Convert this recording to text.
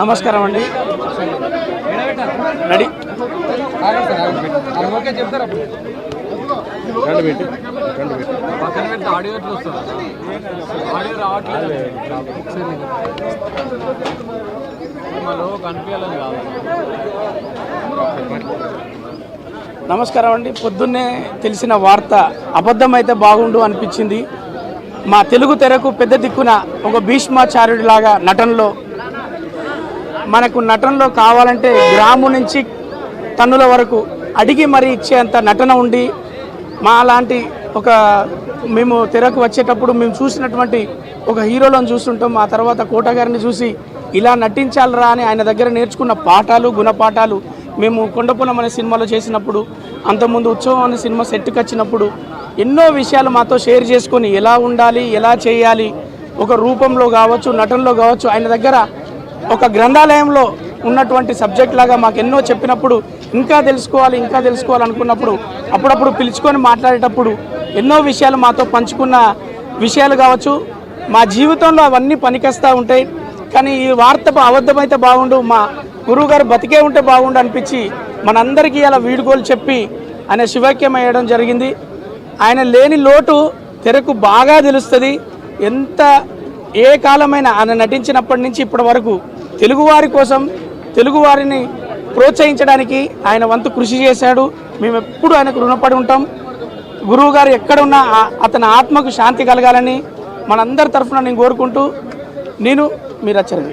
నమస్కారం అండి. రెడీ నమస్కారం అండి. పొద్దున్నే తెలిసిన వార్త అబద్ధమైతే బాగుండు అనిపించింది. మా తెలుగు తెరకు పెద్ద దిక్కున ఒక భీష్మాచార్యుడిలాగా నటనలో కావాలంటే గ్రాము నుంచి టన్నుల వరకు అడిగి మరీ ఇచ్చేంత నటన ఉండి మా లాంటి మేము తెరకు వచ్చేటప్పుడు మేము చూసినటువంటి ఒక హీరోలను చూస్తుంటాం. ఆ తర్వాత కోట గారిని చూసి ఇలా నటించాలరా అని ఆయన దగ్గర నేర్చుకున్న పాఠాలు గుణపాఠాలు మేము కొండపురం అనే సినిమాలో చేసినప్పుడు, అంతకుముందు ఉత్సవం అనే సినిమా సెట్కి వచ్చినప్పుడు ఎన్నో విషయాలు మాతో షేర్ చేసుకొని ఎలా ఉండాలి, ఎలా చేయాలి, ఒక రూపంలో కావచ్చు, నటనలో కావచ్చు, ఆయన దగ్గర ఒక గ్రంథాలయంలో ఉన్నటువంటి సబ్జెక్ట్ లాగా మాకు ఎన్నో చెప్పినప్పుడు ఇంకా తెలుసుకోవాలనుకున్నప్పుడు అప్పుడప్పుడు పిలుచుకొని మాట్లాడేటప్పుడు ఎన్నో విషయాలు మాతో పంచుకున్న విషయాలు కావచ్చు. మా జీవితంలో అవన్నీ పనికొస్తూ ఉంటాయి. కానీ ఈ వార్త అబద్ధమైతే బాగుండు, మా గురువుగారు బతికే ఉంటే బాగుండు అనిపించి మనందరికీ అలా వీడుకోలు చెప్పి ఆయన శివైక్యం అయ్యడం జరిగింది. ఆయన లేని లోటు తెరకు బాగా తెలుస్తుంది. ఏ కాలమైనా ఆయన నటించినప్పటి నుంచి ఇప్పటి వరకు తెలుగువారి కోసం, తెలుగువారిని ప్రోత్సహించడానికి ఆయన వంతు కృషి చేశాడు. మేము ఎప్పుడు ఆయనకు రుణపడి ఉంటాం. గురువు గారు ఎక్కడున్నా అతని ఆత్మకు శాంతి కలగాలని మనందరి తరఫున నేను కోరుకుంటూ, మీరు వచ్చారు.